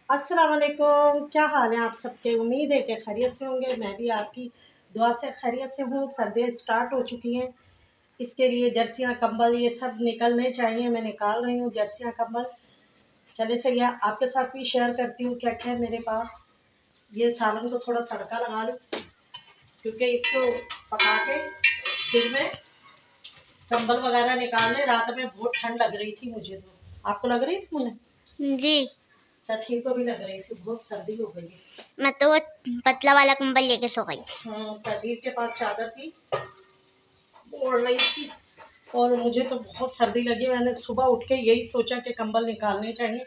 अस्सलाम वालेकुम, क्या हाल है आप सबके। उम्मीद है कि खैरियत से होंगे। मैं भी आपकी दुआ से खैरियत से हूँ। सर्दियाँ स्टार्ट हो चुकी हैं, इसके लिए जर्सियाँ कंबल ये सब निकलने चाहिए। मैं निकाल रही हूँ जर्सियाँ कंबल। चले सही है, आपके साथ भी शेयर करती हूँ क्या क्या है मेरे पास। ये सालन को थोड़ा तड़का लगा लूँ, क्योंकि इसको पका के फिर मैं कंबल वगैरह निकालने। रात में बहुत ठंड लग रही थी मुझे, तो आपको लग रही थी मुझे जी, सखी को भी लग रही थी, बहुत सर्दी हो गई है। मैं तो वो पतला वाला कंबल लेके सो गई। कबीर के पास चादर थी, ओढ़ रही थी, और मुझे तो बहुत सर्दी लगी। मैंने सुबह उठ के यही सोचा कि कंबल निकालने चाहिए।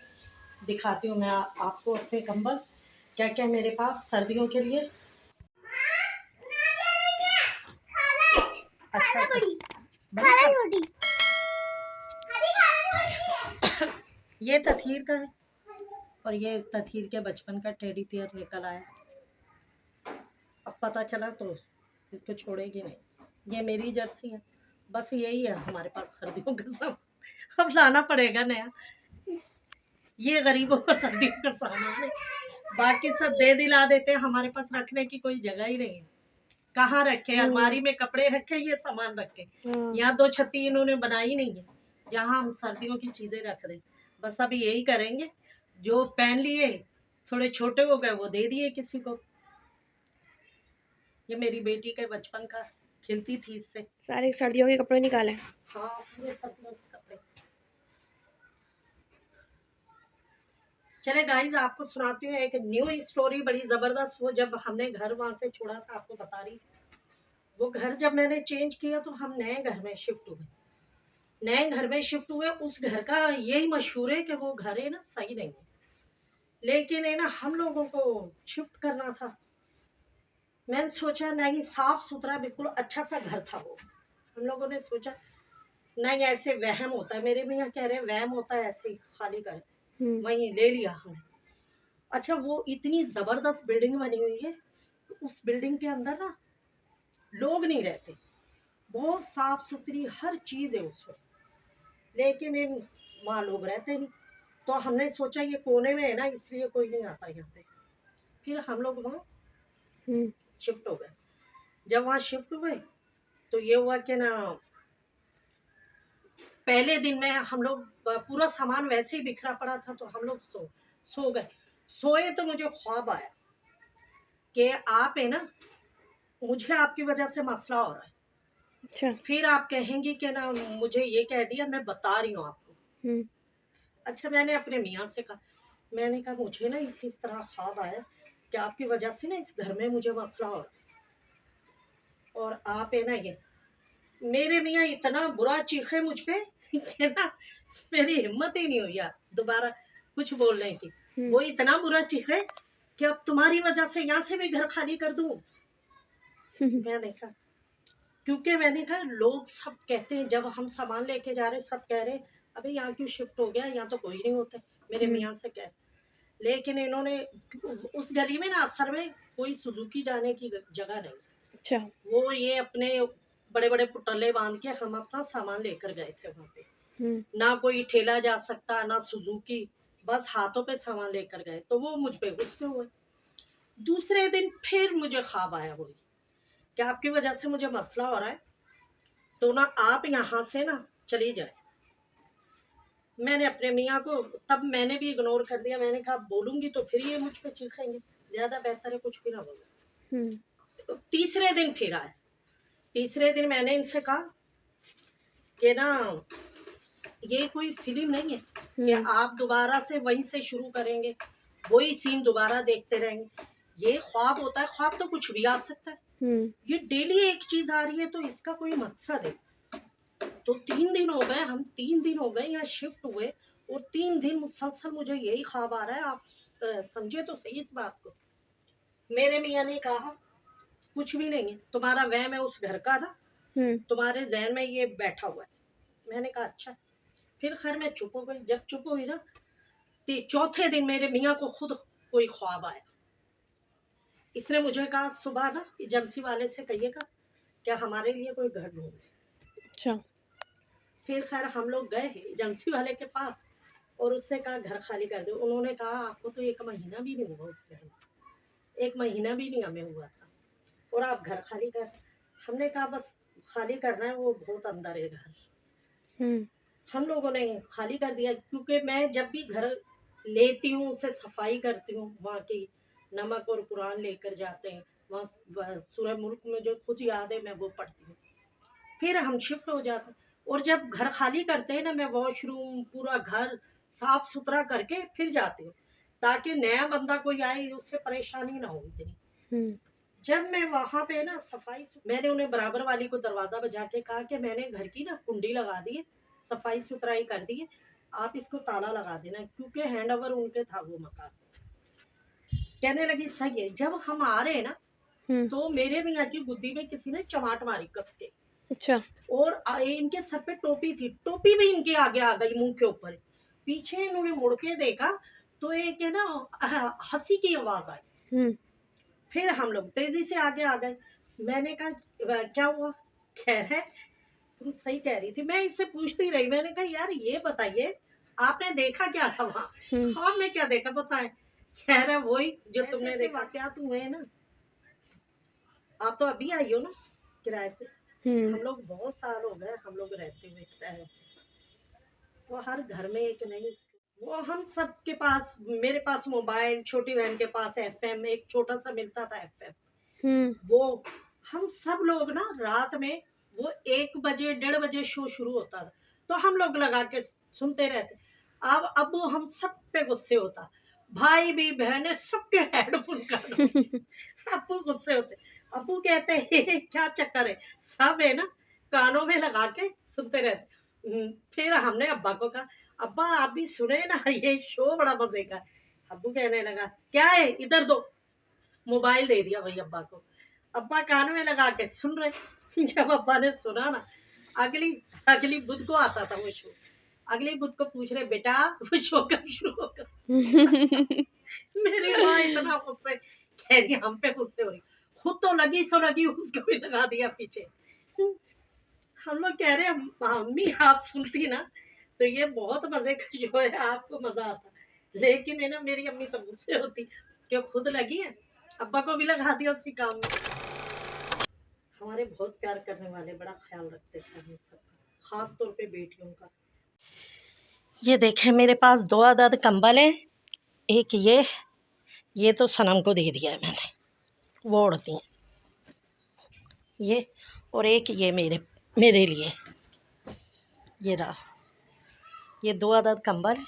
दिखाती हूँ मैं आपको अपने कंबल क्या क्या है मेरे पास सर्दियों के लिए। अच्छा ये तथीर का है, और ये तथीर के बचपन का टेडी बियर निकल आया। अब पता चला तो इसको छोड़ेगी नहीं। ये मेरी जर्सी है। बस यही है हमारे पास सर्दियों का सब। अब लाना पड़ेगा नया। ये गरीबों का सर्दियों का सामान है, बाकी सब दे दिला देते हैं। हमारे पास रखने की कोई जगह ही नहीं है। कहाँ रखे, अलमारी में कपड़े रखे, ये सामान रखे। यहाँ दो छत्ती इन्होंने बनाई नहीं है जहाँ हम सर्दियों की चीजें रख दें। बस अभी यही करेंगे, जो पहन लिए थोड़े छोटे हो गए वो दे दिए किसी को। ये मेरी बेटी के बचपन का, खिलती थी इससे। सारे सर्दियों के कपड़े निकाले। हाँ, पूरे सर्दियों के कपड़े। चले गाइस, आपको सुनाती हूँ एक न्यू स्टोरी, बड़ी जबरदस्त। वो जब हमने घर वहां से छोड़ा था, आपको बता रही थी। वो घर जब मैंने चेंज किया तो हम नए घर में शिफ्ट हुए। नए घर में शिफ्ट हुए, उस घर का यही मशहूर है कि वो घर है ना सही नहीं है, लेकिन है ना हम लोगों को शिफ्ट करना था। मैंने सोचा नहीं, साफ सुथरा बिल्कुल अच्छा सा घर था वो। हम लोगों ने सोचा नहीं, ऐसे वहम होता है। मेरे भैया कह रहे वहम होता है, ऐसे ही खाली कर वहीं ले लिया हमने। अच्छा, वो इतनी जबरदस्त बिल्डिंग बनी हुई है, तो उस बिल्डिंग के अंदर ना लोग नहीं रहते, बहुत साफ सुथरी हर चीज है उसमें, लेकिन इन वहाँ लोग रहते नहीं। तो हमने सोचा ये कोने में है ना, इसलिए कोई नहीं आता यहाँ पे। फिर हम लोग वहाँ शिफ्ट हो गए। जब वहाँ शिफ्ट हुए तो ये हुआ कि ना, पहले दिन में हम लोग पूरा सामान वैसे ही बिखरा पड़ा था, तो हम लोग सो गए। सोए तो मुझे ख्वाब आया कि आप है ना, मुझे आपकी वजह से मसला हो रहा है। अच्छा। फिर आप कहेंगी कि ना मुझे ये कह दिया, मैं बता रही हूँ आपको। अच्छा, मैंने अपने मियाँ से कहा, मैंने कहा मुझे ना इसी तरह ख्वाब आया कि आपकी वजह से ना इस घर में मुझे मसला हो रहा है, और आप है ना ये। मेरे मियाँ इतना बुरा चीखे मुझ पे कि ना मेरी हिम्मत ही नहीं हुई यार दोबारा कुछ बोलने की। वो इतना बुरा चीखे कि अब तुम्हारी वजह से यहाँ से भी घर खाली कर दूं। मैंने कहा, क्योंकि मैंने कहा लोग सब कहते हैं, जब हम सामान लेके जा रहे सब कह रहे अबे यहाँ क्यों शिफ्ट हो गया, यहाँ तो कोई नहीं होता। मेरे मियाँ से कह, लेकिन इन्होंने उस गली में ना असर में कोई सुजुकी जाने की जगह नहीं। अच्छा। वो ये अपने बड़े बड़े पुटले बांध के हम अपना सामान लेकर गए थे वहाँ पे। ना कोई ठेला जा सकता, ना सुजुकी, बस हाथों पे सामान लेकर गए। तो वो मुझ पे गुस्से हुए। दूसरे दिन फिर मुझे ख्वाब आया वही कि आपकी वजह से मुझे मसला हो रहा है, तो ना आप यहाँ से ना चली जाए। मैंने अपने मियाँ को तब मैंने भी इग्नोर कर दिया। मैंने कहा बोलूंगी तो फिर ये मुझ पे चीखेंगे, ज्यादा बेहतर है कुछ भी ना बोलो। तो तीसरे दिन फिर आए। तीसरे दिन मैंने इनसे कहा कि ना ये कोई फिल्म नहीं है कि आप दोबारा से वहीं से शुरू करेंगे, वही सीन दोबारा देखते रहेंगे। ये ख्वाब होता है, ख्वाब तो कुछ भी आ सकता है। ये डेली एक चीज आ रही है, तो इसका कोई मकसद है। तो 3 दिन हो गए, हम 3 दिन हो गए यहाँ शिफ्ट हुए, और 3 दिन मुसलसल मुझे यही ख्वाब आ रहा है। आप समझे तो सही इस बात को। मेरे मियाँ ने कहा कुछ भी नहीं है, तुम्हारा वहम है उस घर का ना, तुम्हारे जहन में ये बैठा हुआ है। मैंने कहा अच्छा। फिर खैर मैं चुप हो गई। जब चुप हुई ना, तो चौथे दिन मेरे मियाँ को खुद कोई ख्वाब आया। इसने मुझे कहा सुबह ना एजेंसी वाले से कहिएगा क्या हमारे लिए कोई घर ढूंढे। अच्छा। फिर खैर हम लोग गए एजेंसी वाले के पास। और उससे कहा घर खाली कर दो। उन्होंने कहा आपको तो 1 महीना भी नहीं हुआ उस घर में, 1 महीना भी नहीं हमें हुआ था और आप घर खाली कर। हमने कहा बस खाली करना है, वो बहुत अंदर है घर। हम्म। हम लोगों ने खाली कर दिया क्योंकि मैं जब भी घर लेती हूँ उसे सफाई करती हूँ, वहाँ की नमक और कुरान लेकर जाते हैं, वहाँ सूरह मुल्क में जो कुछ याद है मैं वो पढ़ती हूँ, फिर हम शिफ्ट हो जाते हैं। और जब घर खाली करते हैं ना, मैं वॉशरूम पूरा घर साफ सुथरा करके फिर जाती हूँ ताकि नया बंदा कोई आए उससे परेशानी ना हो इतनी। हम्म। जब मैं वहां पे ना मैंने उन्हें बराबर वाली को दरवाजा बजा के कहा कि मैंने घर की ना कुंडी लगा दी है, सफाई सुथराई कर दी है, आप इसको ताला लगा देना, क्योंकि हैंड ओवर उनके था वो मकान। कहने लगी सही है। जब हम आ रहे हैं ना तो मेरे मियाँ की बुद्धि में किसी ने चमाट मारी कस के, अच्छा। और इनके सर पे टोपी थी, टोपी भी इनके आगे आ गई मुंह के ऊपर। पीछे इन्होंने मुड़ के देखा तो एक है ना हंसी की आवाज आई। फिर हम लोग तेजी से आगे आ गए। मैंने कहा क्या हुआ? कह रहे तुम सही कह रही थी। मैं इससे पूछती रही, मैंने कहा यार ये बताइए आपने देखा क्या था वहाँ? हाँ मैं क्या देखा बताए? कह रहा वही जो तुमने देखा। क्या तुम हुए ना, आप तो अभी आई हो ना किराए पे, हम लोग बहुत साल हो गए हम लोग रहते हुए किराए। तो हर घर में एक नहीं, वो हम सबके पास, मेरे पास मोबाइल, छोटी बहन के पास एफएम, एक छोटा सा मिलता था एफएम, वो हम सब लोग ना रात में वो 1 बजे 1:30 बजे शो शुरू होता था तो हम लोग लगा के सुनते रहते। अब वो हम सब पे गुस्से होता, भाई भी बहनें सबके हेडफोन कानों अबू गुस्से होते। अबू कहते हैं क्या चक्कर है, सब है ना कानों में लगा के सुनते रहते। फिर हमने अब्बा को कहा अब्बा आप भी सुने ना ये शो बड़ा मजे का है। अब्बू कहने लगा क्या है इधर दो, मोबाइल दे दिया भाई अब्बा को। अब्बा कान में लगा के सुन रहे। जब अब्बा ने सुना ना, अगली अगली बुध को आता था वो शो, अगली बुध को पूछ रहे बेटा वो शो कब शुरू होगा? मेरी माँ इतना गुस्से, कह रही हम पे गुस्से हो रही, खुद तो लगी सो लगी उसको भी लगा दिया पीछे। हम लोग कह रहे मम्मी आप सुनती ना तो ये बहुत मजे का शो है, आपको मजा आता, लेकिन है ना मेरी अम्मी तो गुस्से होती कि खुद लगी है, अब्बा को भी लगा दिया उसी काम में। हमारे बहुत प्यार करने वाले, बड़ा ख्याल रखते थे हम सबका, खास तौर पे बेटियों का। ये देखे मेरे पास 2 अदद कंबल है, एक ये तो सनम को दे दिया है मैंने, वो उड़ती हैं ये, और एक ये मेरे लिए, ये रहा, ये 2 अदद कंबल है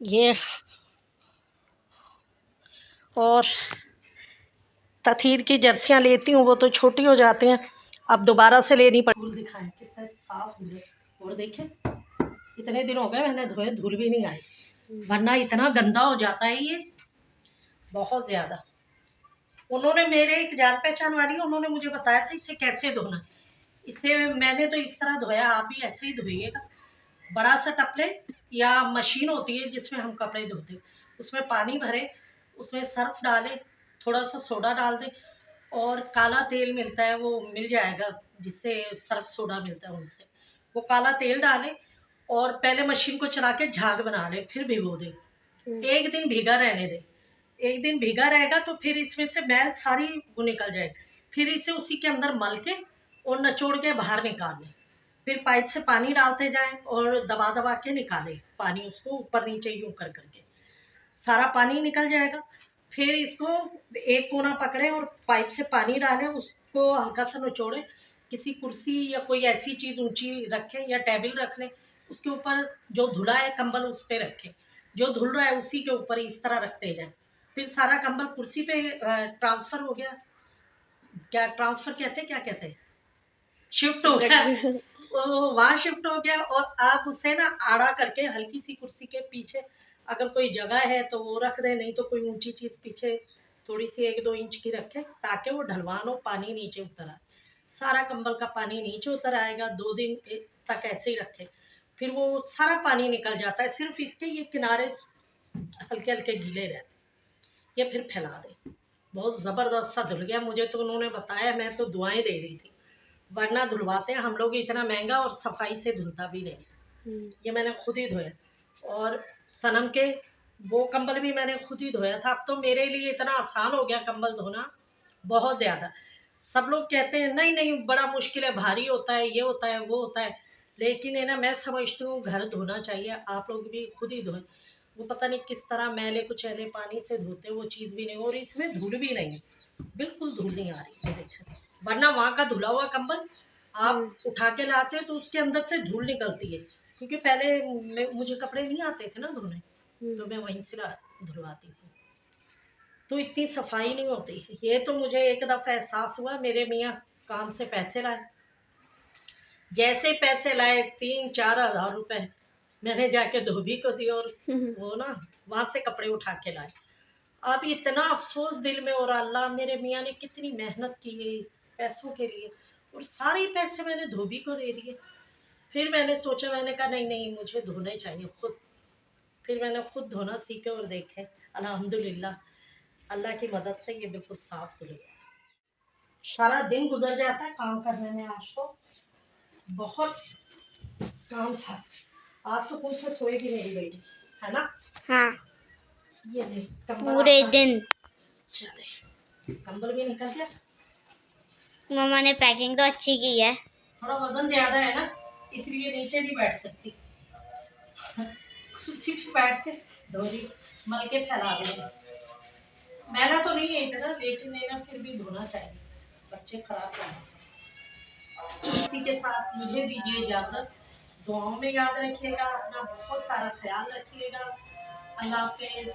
ये। और तथीर की जर्सियाँ लेती हूँ वो तो छोटी हो जाती हैं, अब दोबारा से लेनी पड़ी। धूल दिखाएं कितने साफ धुले, और देखें इतने दिन हो गए मैंने धोए, धूल भी नहीं आई, वरना इतना गंदा हो जाता है ये बहुत ज्यादा। उन्होंने मेरे एक जान पहचान वाली, उन्होंने मुझे बताया था इसे कैसे धोना। इसे मैंने तो इस तरह धोया, आप भी ऐसे ही धोइएगा। बड़ा सा टपले या मशीन होती है जिसमें हम कपड़े धोते हैं, उसमें पानी भरे, उसमें सर्फ डालें, थोड़ा सा सोडा डाल दें, और काला तेल मिलता है वो मिल जाएगा, जिससे सर्फ सोडा मिलता है उनसे, वो काला तेल डालें और पहले मशीन को चला के झाग बना लें, फिर भिगो दें, 1 दिन भीगा रहने दें। 1 दिन भीगा रहेगा तो फिर इसमें से मैल सारी वो निकल जाएगी, फिर इसे उसी के अंदर मल के और निचोड़ के बाहर निकाल लें, फिर पाइप से पानी डालते जाएं और दबा दबा के निकालें पानी, उसको ऊपर नीचे यूं कर करके सारा पानी निकल जाएगा। फिर इसको एक कोना पकड़ें और पाइप से पानी डालें, उसको हल्का सा निचोड़ें, किसी कुर्सी या कोई ऐसी चीज़ ऊंची रखें या टेबल रख लें, उसके ऊपर जो धुला है कंबल उस पर रखें, जो धुल रहा है उसी के ऊपर इस तरह रखते जाएं। फिर सारा कंबल कुर्सी पे ट्रांसफ़र हो गया, क्या ट्रांसफ़र कहते हैं, क्या कहते हैं, शिफ्ट हो गया, वो वहाँ शिफ्ट हो गया। और आप उसे ना आड़ा करके हल्की सी कुर्सी के पीछे अगर कोई जगह है तो वो रख दें, नहीं तो कोई ऊंची चीज़ पीछे थोड़ी सी 1-2 इंच की रखें ताकि वो ढलवान हो, पानी नीचे उतर आए, सारा कंबल का पानी नीचे उतर आएगा। 2 दिन तक ऐसे ही रखें, फिर वो सारा पानी निकल जाता है, सिर्फ इसके ये किनारे हल्के हल्के गीले रहते, ये फिर फैला दें। बहुत ज़बरदस्त सा धुल गया, मुझे तो उन्होंने बताया, मैं तो दुआएं दे रही थी, वरना धुलवाते हैं हम लोग इतना महंगा और सफाई से धुलता भी नहीं। ये मैंने खुद ही धोया और सनम के वो कंबल भी मैंने खुद ही धोया था। अब तो मेरे लिए इतना आसान हो गया कंबल धोना, बहुत ज़्यादा। सब लोग कहते हैं नहीं नहीं बड़ा मुश्किल है, भारी होता है, ये होता है, वो होता है, लेकिन है ना, मैं समझती हूँ घर धोना चाहिए। आप लोग भी खुद ही धोएं। वो पता नहीं किस तरह मैले कुचैले पानी से धोते, वो चीज़ भी नहीं, और इसमें धूल भी नहीं, बिल्कुल धूल नहीं आ रही है, देखें। वरना वहाँ का धुला हुआ कंबल आप उठा के लाते तो उसके अंदर से धूल निकलती है, क्योंकि पहले मुझे कपड़े नहीं आते थे ना धोने, तो मैं वहीं से धुलवाती थी, तो इतनी सफाई नहीं होती। ये तो मुझे एक दफ़ा एहसास हुआ, मेरे मियाँ काम से पैसे लाए, जैसे पैसे लाए 3-4 हज़ार रुपए मैंने जाके धोबी को दिए, और वो ना वहाँ से कपड़े उठा के लाए। अब इतना अफसोस दिल में हो रहा, अल्लाह मेरे मियाँ ने कितनी मेहनत की है इस पैसों के लिए, और सारे पैसे मैंने धोबी को दे दिए। फिर मैंने सोचा, मैंने कहा नहीं नहीं मुझे धोने चाहिए खुद। फिर मैंने खुद धोना सीखे और देखे, अल्हम्दुलिल्लाह अल्लाह की मदद से ये बिल्कुल साफ धुल गया। सारा दिन गुजर जाता है काम करने में, आज तो बहुत काम था, आज सुकून से सोए भी नहीं गई, है ना। हाँ, ये देख कंबल पूरे आपका- दिन। चले कंबल भी निकल गया। मम्मा ने पैकिंग तो अच्छी की है। थोड़ा वजन ज्यादा है ना, इसलिए नीचे नहीं बैठ सकती, कुर्सी पे बैठ के धोरी मल के फैला देंगे। मैला तो नहीं है इतना, लेकिन है ना फिर भी धोना चाहिए, बच्चे खराब कर। इसी के साथ मुझे दीजिए इजाजत। दुआओं में याद रखिएगा, अपना बहुत सारा ख्याल रखिएगा। अल्लाह हाफिज।